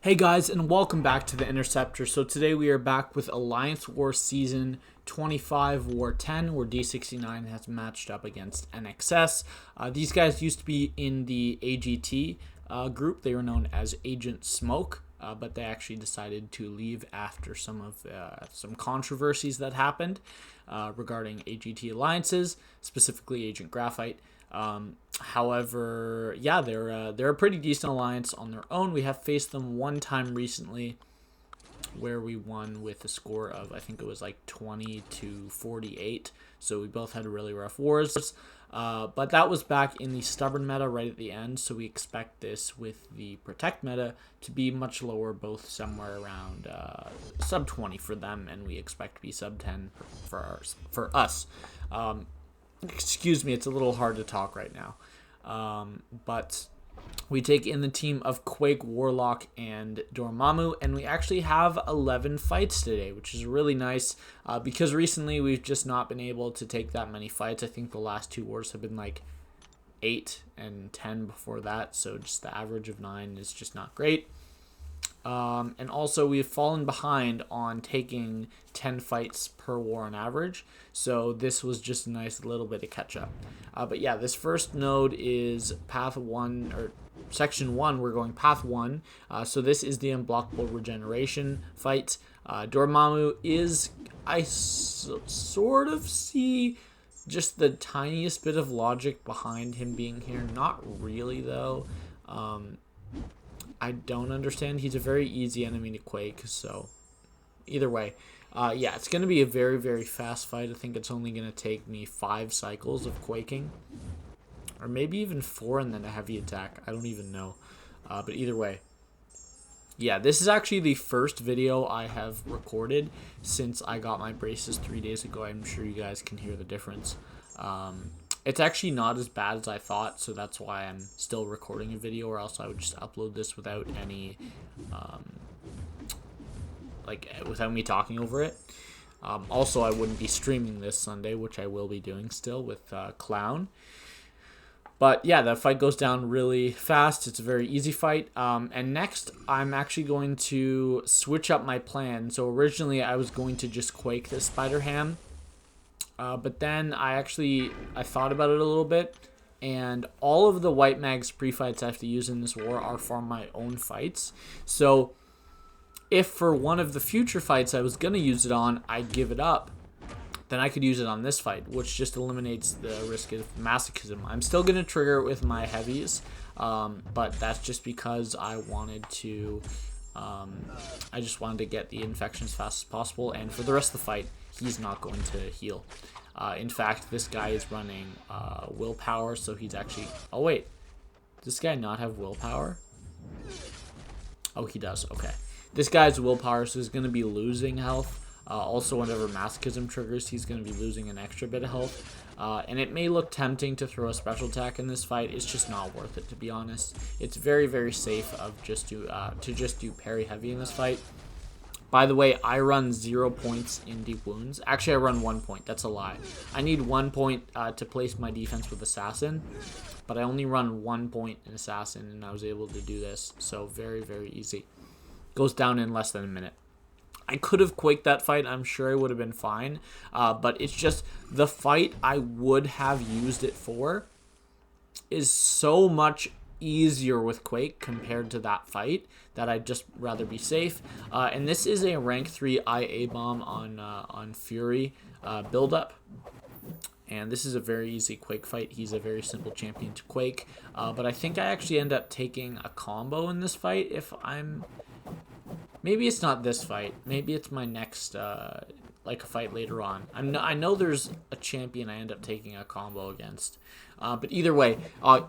Hey guys, and welcome back to the Interceptor. So today we are back with Alliance War Season 25 War 10, where D69 has matched up against NXS. These guys used to be in the AGT group. They were known as Agent Smoke, but they actually decided to leave after some controversies that happened regarding AGT alliances, specifically Agent Graphite. However, yeah, they're a pretty decent alliance on their own. We have faced them one time recently where we won with a score of, I think it was like 20-48. So we both had really rough wars. But that was back in the stubborn meta right at the end. So we expect this with the protect meta to be much lower, both somewhere around sub 20 for them, and we expect to be sub 10 for us. Excuse me, it's a little hard to talk right now. But we take in the team of Quake, Warlock, and Dormammu, and we actually have 11 fights today, which is really nice because recently we've just not been able to take that many fights. I think the last two wars have been like 8 and 10 before that, so just the average of 9 is just not great. And also we've fallen behind on taking 10 fights per war on average, so this was just a nice little bit of catch up. But yeah, this first node is path 1, or section 1. We're going path 1, so this is the unblockable regeneration fight. Dormammu is, I sort of see just the tiniest bit of logic behind him being here. Not really though. I don't understand. He's a very easy enemy to Quake, so either way. Yeah, it's going to be a very, very fast fight. I think it's only going to take me 5 cycles of Quaking, or maybe even 4 and then a heavy attack. I don't even know. But either way. Yeah, this is actually the first video I have recorded since I got my braces 3 days ago. I'm sure you guys can hear the difference. It's actually not as bad as I thought, so that's why I'm still recording a video, or else I would just upload this without any, without me talking over it. Also, I wouldn't be streaming this Sunday, which I will be doing still with Clown. But yeah, that fight goes down really fast. It's a very easy fight. And next, I'm actually going to switch up my plan. So originally, I was going to just Quake this Spider Ham. But then I thought about it a little bit, and all of the White Mags pre-fights I have to use in this war are for my own fights. So if for one of the future fights I was going to use it on, I give it up, then I could use it on this fight, which just eliminates the risk of masochism. I'm still going to trigger it with my heavies, but that's just because I wanted to, I just wanted to get the infection as fast as possible, and for the rest of the fight, he's not going to heal. In fact, this guy is running willpower, so he's actually... Oh, wait. Does this guy not have willpower? Oh, he does. Okay. This guy's willpower, so he's going to be losing health. Also, whenever masochism triggers, he's going to be losing an extra bit of health. And it may look tempting to throw a special attack in this fight. It's just not worth it, to be honest. It's very, very safe of just to just do parry heavy in this fight. By the way, I run 0 points in deep wounds. Actually, I run 1 point. That's a lie. I need 1 point to place my defense with Assassin, but I only run 1 point in Assassin, and I was able to do this. So very, very easy. Goes down in less than a minute. I could have Quaked that fight. I'm sure I would have been fine. But it's just the fight I would have used it for is so much easier with Quake compared to that fight that I'd just rather be safe. And this is a rank 3 IAbom on Fury build-up. And this is a very easy Quake fight. He's a very simple champion to Quake. But I think I actually end up taking a combo in this fight if I'm... Maybe it's not this fight. Maybe it's my next, like a fight later on. I know there's a champion I end up taking a combo against. But either way,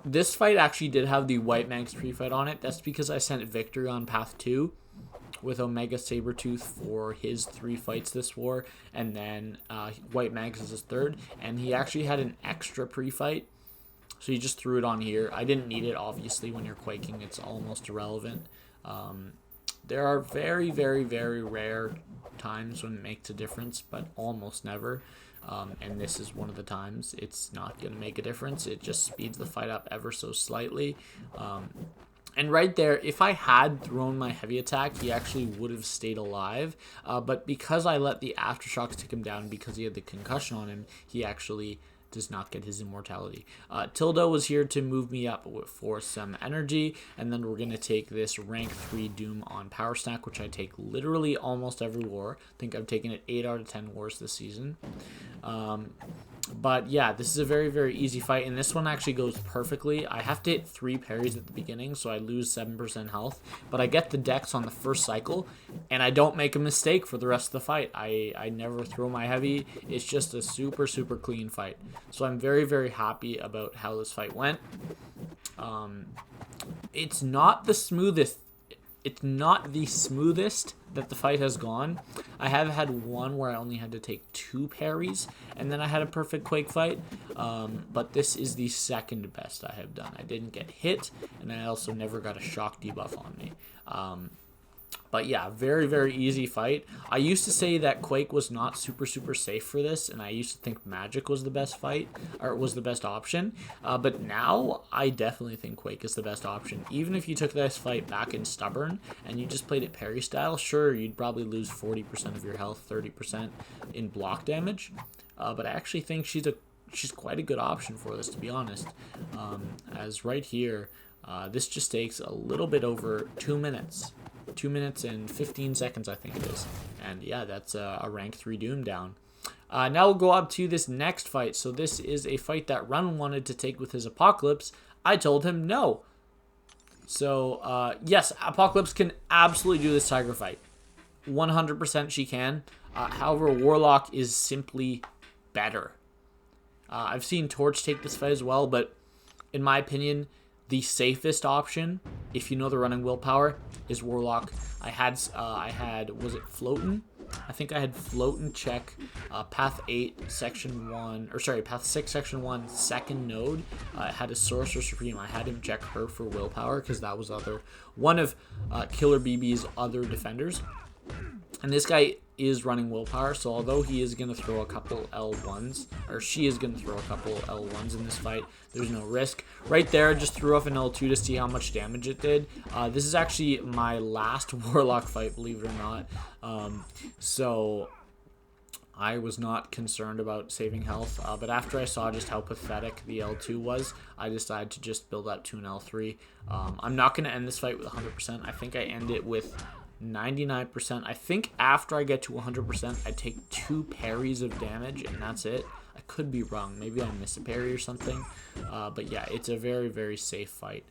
this fight actually did have the White Mags pre-fight on it. That's because I sent Victory on path 2 with Omega Sabretooth for his 3 fights this war. And then White Mags is his 3rd. And he actually had an extra pre-fight. So he just threw it on here. I didn't need it, obviously. When you're Quaking, it's almost irrelevant. There are very, very, very rare times when it makes a difference, but almost never. And this is one of the times it's not going to make a difference. It just speeds the fight up ever so slightly. And right there, if I had thrown my heavy attack, he actually would have stayed alive. But because I let the aftershocks take him down because he had the concussion on him, he actually does not get his immortality. Tilda was here to move me up for some energy, and then we're going to take this rank 3 Doom on Power Stack, which I take literally almost every war. I think I've taken it 8 out of 10 wars this season. But yeah, this is a very, very easy fight, and this one actually goes perfectly. I have to hit 3 parries at the beginning, so I lose 7% health, but I get the dex on the first cycle, and I don't make a mistake for the rest of the fight. I never throw my heavy. It's just a super, super clean fight. So I'm very, very happy about how this fight went. It's not the smoothest. It's not the smoothest that the fight has gone. I have had one where I only had to take 2 parries, and then I had a perfect Quake fight. But this is the second best I have done. I didn't get hit, and I also never got a shock debuff on me. But yeah, very, very easy fight. I used to say that Quake was not super, super safe for this, and I used to think Magic was the best fight, or was the best option. But now, I definitely think Quake is the best option. Even if you took this fight back in Stubborn, and you just played it parry style, sure, you'd probably lose 40% of your health, 30% in block damage. But I actually think she's quite a good option for this, to be honest. As right here, this just takes a little bit over 2 minutes. 2 minutes and 15 seconds, I think it is. And yeah, that's a rank 3 Doom down. Now we'll go up to this next fight. So this is a fight that Run wanted to take with his Apocalypse. I told him no. So yes, Apocalypse can absolutely do this Tigra fight. 100% she can. However, Warlock is simply better. I've seen Torch take this fight as well, but in my opinion, the safest option, if you know the running willpower, is Warlock. I had was it Floatin'? I think I had Floatin' check path 8 section 1, or sorry, path 6 section 1 second node. I had a Sorcerer Supreme. I had him check her for willpower because that was one of Killer BB's other defenders. And this guy is running willpower, so although he is going to throw a couple L1s, or she is going to throw a couple L1s in this fight, there's no risk. Right there, I just threw off an L2 to see how much damage it did. This is actually my last Warlock fight, believe it or not. So I was not concerned about saving health, but after I saw just how pathetic the L2 was, I decided to just build up to an L3. I'm not going to end this fight with 100%. I think I end it with 99%. I think after I get to 100%, I take 2 parries of damage, and that's it. I could be wrong. Maybe I miss a parry or something. But yeah, it's a very, very safe fight.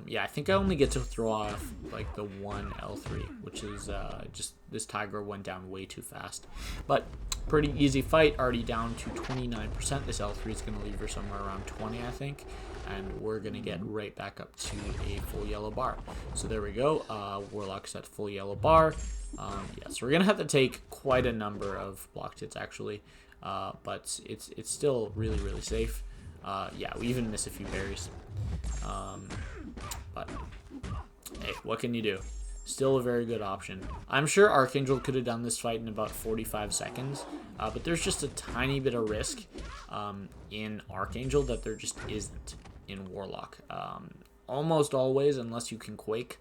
Yeah, I think I only get to throw off like the 1 L3, which is just this Tigra went down way too fast. But pretty easy fight, already down to 29%. This L3 is going to leave her somewhere around 20, I think. And we're going to get right back up to a full yellow bar. So there we go. Warlock's at full yellow bar. Yeah, so we're going to have to take quite a number of block hits, actually. But it's still really, really safe. Yeah, we even miss a few berries. But hey, what can you do? Still a very good option. I'm sure Archangel could have done this fight in about 45 seconds, but there's just a tiny bit of risk in Archangel that there just isn't in Warlock. Almost always, unless you can Quake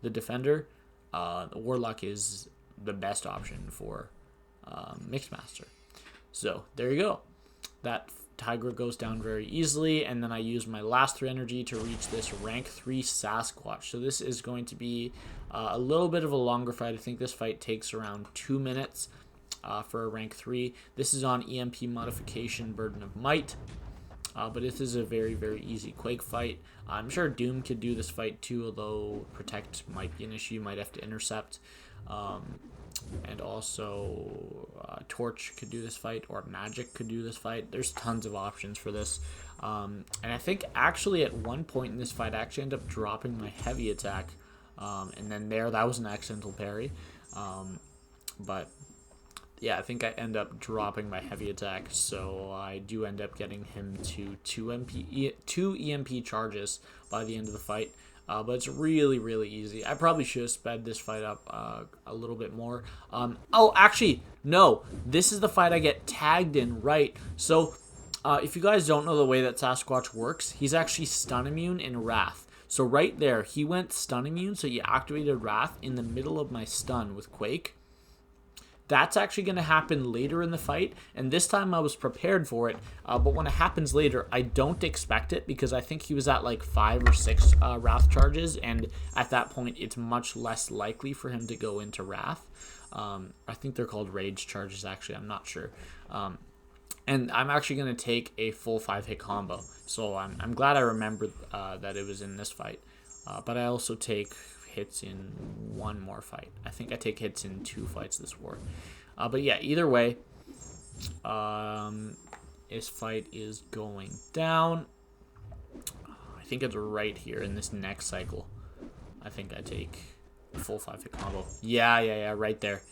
the defender, Warlock is the best option for Mixmaster. So there you go. That Tigra goes down very easily, and then I use my last 3 energy to reach this rank 3 Sasquatch. So this is going to be a little bit of a longer fight. I think this fight takes around 2 minutes for a rank 3. This is on EMP modification, Burden of Might, but this is a very, very easy Quake fight. I'm sure Doom could do this fight too, although Protect might be an issue. You might have to intercept. And also Torch could do this fight, or Magic could do this fight. There's tons of options for this. And I think actually at one point in this fight I actually ended up dropping my heavy attack. And then that was an accidental parry. But yeah, I think I end up dropping my heavy attack, so I do end up getting him to 2 EMP charges by the end of the fight. But it's really, really easy. I probably should have sped this fight up a little bit more. Oh, actually, no. This is the fight I get tagged in, right? So, if you guys don't know the way that Sasquatch works, he's actually stun immune in Wrath. So right there, he went stun immune, so he activated Wrath in the middle of my stun with Quake. That's actually going to happen later in the fight, and this time I was prepared for it, but when it happens later, I don't expect it, because I think he was at like 5 or 6 Wrath charges, and at that point, it's much less likely for him to go into Wrath. I think they're called Rage charges, actually, I'm not sure. And I'm actually going to take a full 5-hit combo, so I'm glad I remembered that it was in this fight, but I also take hits in one more fight. I think I take hits in 2 fights this war. But yeah, either way, this fight is going down. I think it's right here in this next cycle. I think I take a full 5-hit combo. Yeah, right there.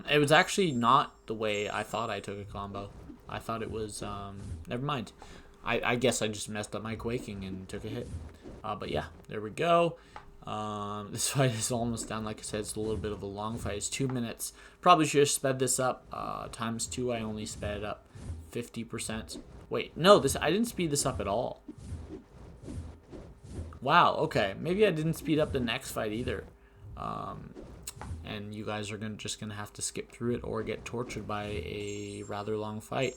It was actually not the way I thought I took a combo. I thought it was, never mind. I guess I just messed up my quaking and took a hit. But yeah, there we go. This fight is almost done. Like I said, it's a little bit of a long fight. It's 2 minutes. Probably should have sped this up times 2. I only sped it up 50%. Wait, no, I didn't speed this up at all. Wow, okay. Maybe I didn't speed up the next fight either. And you guys are just gonna have to skip through it or get tortured by a rather long fight.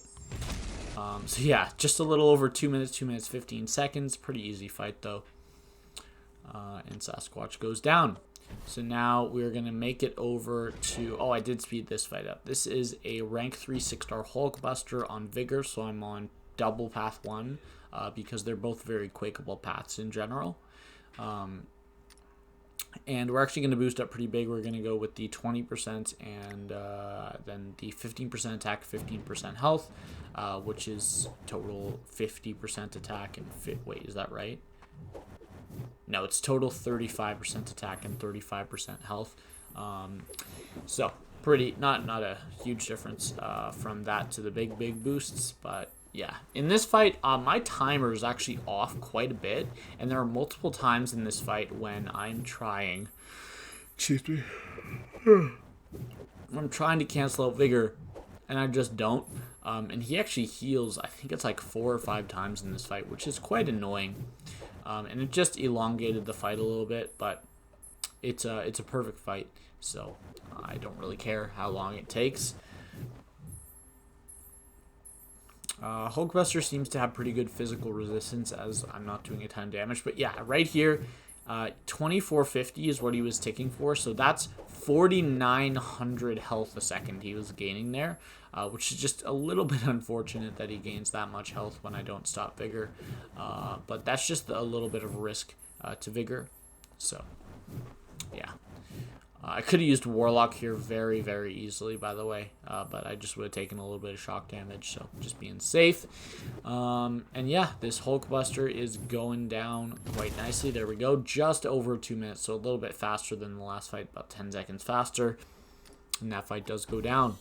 So yeah, just a little over 2 minutes, 2 minutes 15 seconds. Pretty easy fight though. And Sasquatch goes down. So now we're going to make it over to... Oh, I did speed this fight up. This is a rank 3 6-star Hulkbuster on Vigor, so I'm on double path 1 because they're both very quakeable paths in general. And we're actually going to boost up pretty big. We're going to go with the 20% and then the 15% attack, 15% health, which is total 50% attack and... Wait, is that right? No, it's total 35% attack and 35% health. So pretty, not a huge difference from that to the big boosts. But yeah, in this fight, my timer is actually off quite a bit, and there are multiple times in this fight when I'm trying. Excuse me. I'm trying to cancel out Vigor, and I just don't. And he actually heals. I think it's like 4 or 5 times in this fight, which is quite annoying. And it just elongated the fight a little bit, but it's a perfect fight, so I don't really care how long it takes. Hulkbuster seems to have pretty good physical resistance, as I'm not doing a ton of damage, but yeah, right here, 2450 is what he was ticking for, so that's 4,900 health a second he was gaining there, which is just a little bit unfortunate that he gains that much health when I don't stop Vigor, but that's just a little bit of risk to Vigor, so yeah. I could have used Warlock here very, very easily, by the way, but I just would have taken a little bit of shock damage, so just being safe. And yeah, this Hulkbuster is going down quite nicely. There we go, just over 2 minutes, so a little bit faster than the last fight, about 10 seconds faster, and that fight does go down.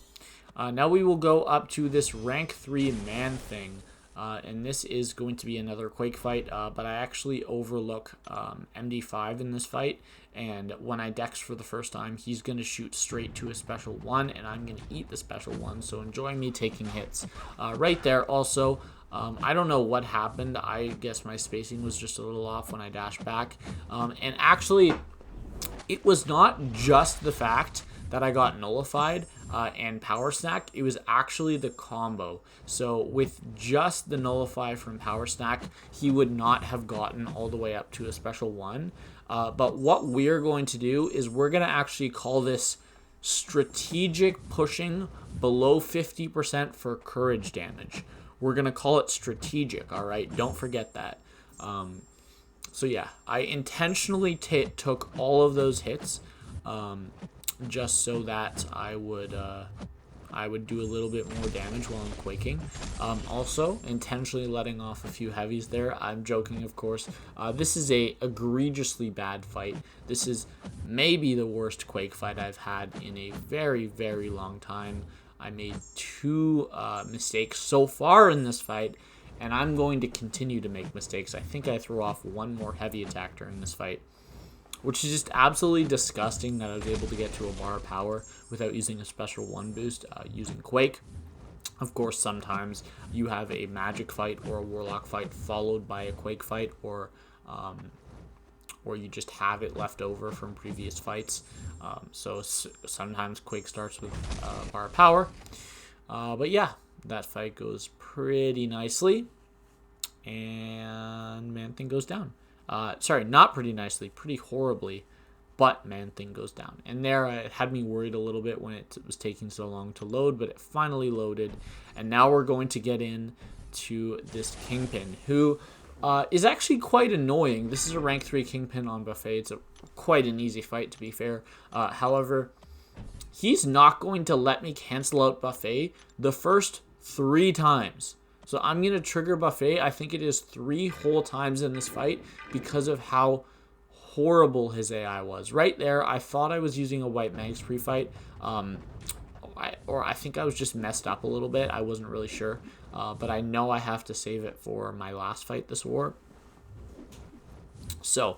Now we will go up to this rank 3 Manthing. And this is going to be another Quake fight, but I actually overlook MD5 in this fight, and when I dex for the first time, he's going to shoot straight to a special 1, and I'm going to eat the special 1, so enjoy me taking hits. Right there, also, I don't know what happened. I guess my spacing was just a little off when I dashed back, and actually, it was not just the fact that I got nullified and power snack. It was actually the combo. So with just the nullify from power snack, he would not have gotten all the way up to a special 1. But what we're going to do is we're going to actually call this strategic pushing below 50% for courage damage. We're going to call it strategic, all right? Don't forget that. So yeah, I intentionally took all of those hits just so that I would do a little bit more damage while I'm quaking. Also, intentionally letting off a few heavies there. I'm joking, of course. This is a egregiously bad fight. This is maybe the worst Quake fight I've had in a very, very long time. I made 2 mistakes so far in this fight, and I'm going to continue to make mistakes. I think I threw off 1 more heavy attack during this fight, which is just absolutely disgusting that I was able to get to a bar of power without using a special 1 boost using Quake. Of course, sometimes you have a magic fight or a Warlock fight followed by a Quake fight, or or you just have it left over from previous fights. So sometimes Quake starts with bar power. But yeah, that fight goes pretty nicely. And Manthing goes down. Sorry, not pretty nicely, pretty horribly. But Manthing goes down. And there, it had me worried a little bit when it was taking so long to load, but it finally loaded. And now we're going to get into this Kingpin, who is actually quite annoying. This is a rank 3 Kingpin on Buffet. It's quite an easy fight, to be fair. However, he's not going to let me cancel out Buffet the first 3 times. So I'm going to trigger Buffet, I think it is 3 whole times in this fight, because of how horrible his AI was. Right there, I thought I was using a white mags pre-fight, or I think I was just messed up a little bit. I wasn't really sure, but I know I have to save it for my last fight this war. So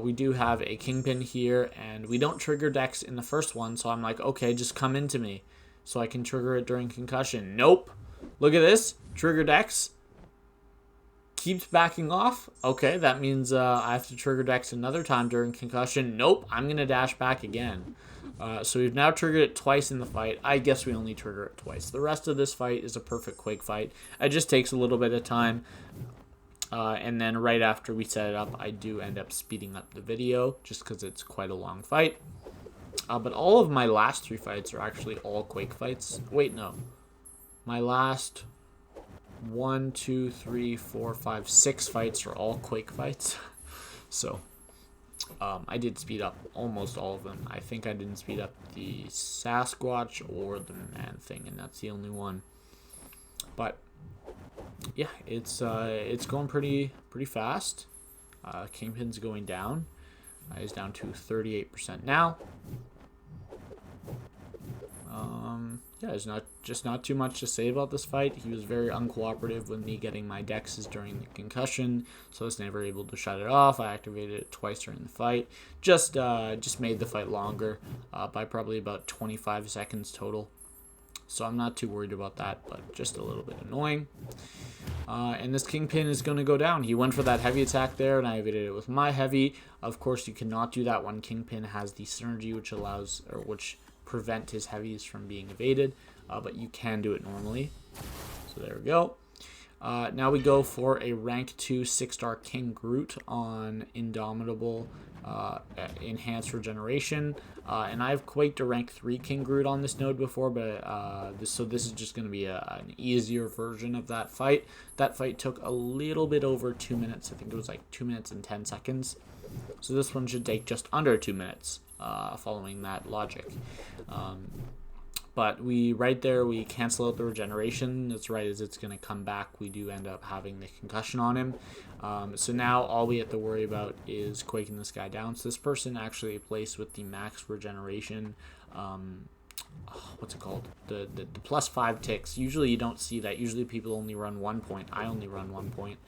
we do have a Kingpin here, and we don't trigger Dex in the first one, so I'm like, okay, just come into me so I can trigger it during concussion. Nope. Look at this. Trigger Dex. Keeps backing off. Okay, that means I have to trigger Dex another time during concussion. Nope, I'm going to dash back again. So we've now triggered it twice in the fight. I guess we only trigger it twice. The rest of this fight is a perfect Quake fight. It just takes a little bit of time. And then right after we set it up, I do end up speeding up the video just because it's quite a long fight. But all of my last 3 fights are actually all Quake fights. Wait, no. My last 1, 2, 3, 4, 5, 6 fights are all Quake fights. So I did speed up almost all of them. I think I didn't speed up the Sasquatch or the Manthing, and that's the only one. But yeah, it's going pretty fast. Kingpin's going down. He's down to 38% now. Yeah, there's not too much to say about this fight. He was very uncooperative with me getting my dexes during the concussion, so I was never able to shut it off. I activated it twice during the fight. Just made the fight longer by probably about 25 seconds total. So I'm not too worried about that, but just a little bit annoying. And this Kingpin is going to go down. He went for that heavy attack there, and I evaded it with my heavy. Of course, you cannot do that when Kingpin has the synergy, which prevent his heavies from being evaded, but you can do it normally. So there we go. Now we go for a rank 2 6-star King Groot on Indomitable enhanced regeneration, and I've quaked a rank 3 King Groot on this node before, but this is just going to be an easier version of that fight. That fight took a little bit over 2 minutes. I think it was like 2 minutes and 10 seconds. So this one should take just under 2 minutes, following that logic. But we cancel out the regeneration. That's right as it's going to come back. We do end up having the concussion on him. So now all we have to worry about is quaking this guy down. So this person actually placed with the max regeneration. What's it called? The plus 5 ticks. Usually you don't see that. Usually people only run 1 point. I only run 1 point.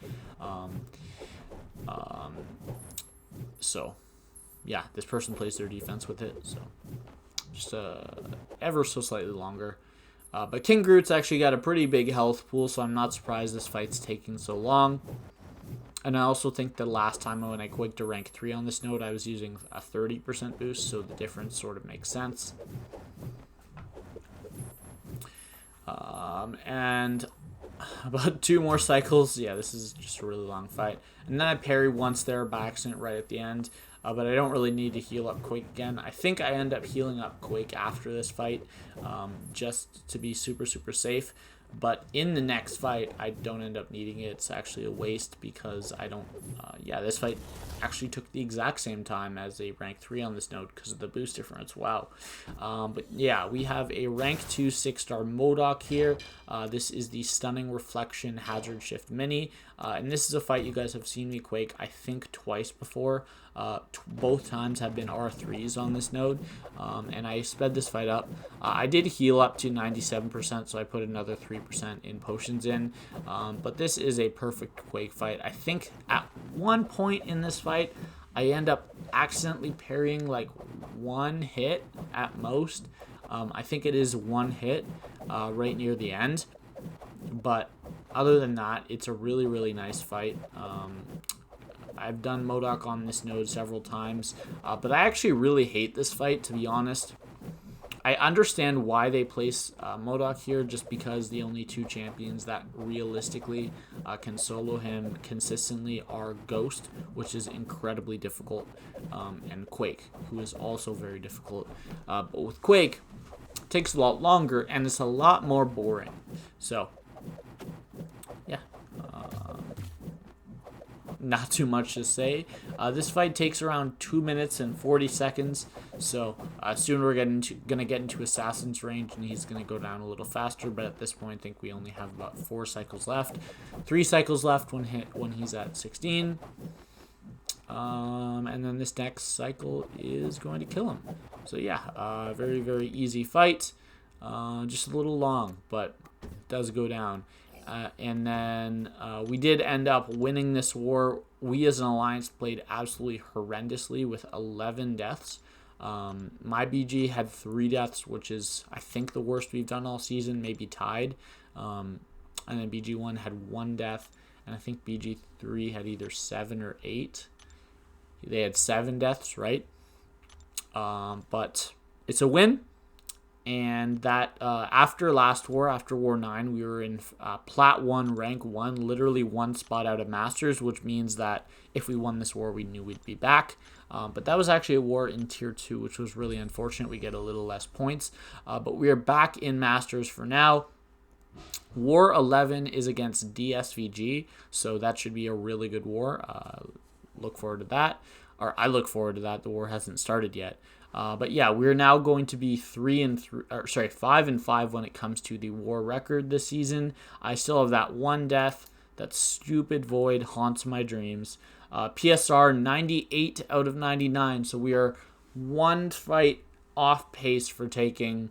So yeah, this person plays their defense with it. So just ever so slightly longer. But King Groot's actually got a pretty big health pool, so I'm not surprised this fight's taking so long. And I also think the last time when I quaked a rank 3 on this node, I was using a 30% boost, so the difference sort of makes sense. And about 2 more cycles. Yeah, this is just a really long fight. And then I parry once there by accident right at the end. But I don't really need to heal up Quake again. I think I end up healing up Quake after this fight, just to be super, super safe. But in the next fight, I don't end up needing it. It's actually a waste because I don't... yeah, this fight actually took the exact same time as a rank 3 on this node because of the boost difference. Wow. But yeah, we have a rank 2 6-star Modok here. This is the Stunning Reflection Hazard Shift Mini. And this is a fight you guys have seen me quake, I think, twice before. Both times have been R3s on this node, and I sped this fight up. I did heal up to 97%, so I put another 3% in potions in, but this is a perfect Quake fight. I think at one point in this fight, I end up accidentally parrying like 1 hit at most. I think it is 1 hit right near the end, but other than that, it's a really, really nice fight. I've done Modok on this node several times, but I actually really hate this fight, to be honest. I understand why they place Modok here, just because the only two champions that realistically can solo him consistently are Ghost, which is incredibly difficult, and Quake, who is also very difficult. But with Quake, it takes a lot longer, and it's a lot more boring. So, yeah. Not too much to say. This fight takes around 2 minutes and 40 seconds, so soon we're gonna get into Assassin's range, and he's gonna go down a little faster. But at this point, I think we only have about 4 cycles left, 3 cycles left when he's at 16, and then this next cycle is going to kill him. So yeah, very, very easy fight. Just a little long, but it does go down. And then we did end up winning this war. We as an alliance played absolutely horrendously with 11 deaths. My BG had 3 deaths, which is, I think, the worst we've done all season, maybe tied. And then BG1 had 1 death, and I think BG3 had either 7 or 8. They had 7 deaths, right? But it's a win. And that after last war, after War 9, we were in Plat 1, Rank 1, literally 1 spot out of Masters, which means that if we won this war, we knew we'd be back. But that was actually a war in Tier 2, which was really unfortunate. We get a little less points. But we are back in Masters for now. War 11 is against DSVG, so that should be a really good war. Look forward to that. Or I look forward to that. The war hasn't started yet. But yeah, we're now going to be 5 and 5 when it comes to the war record this season. I still have that 1 death. That stupid void haunts my dreams. PSR 98 out of 99. So we are 1 fight off pace for taking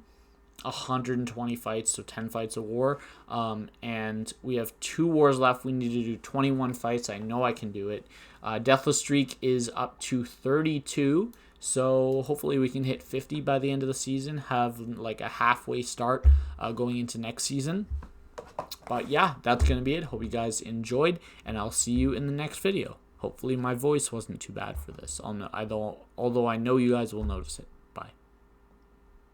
120 fights, so 10 fights a war. And we have 2 wars left. We need to do 21 fights. I know I can do it. Deathless streak is up to 32. So hopefully we can hit 50 by the end of the season, have like a halfway start going into next season. But yeah, that's going to be it. Hope you guys enjoyed, and I'll see you in the next video. Hopefully my voice wasn't too bad for this, although I know you guys will notice it.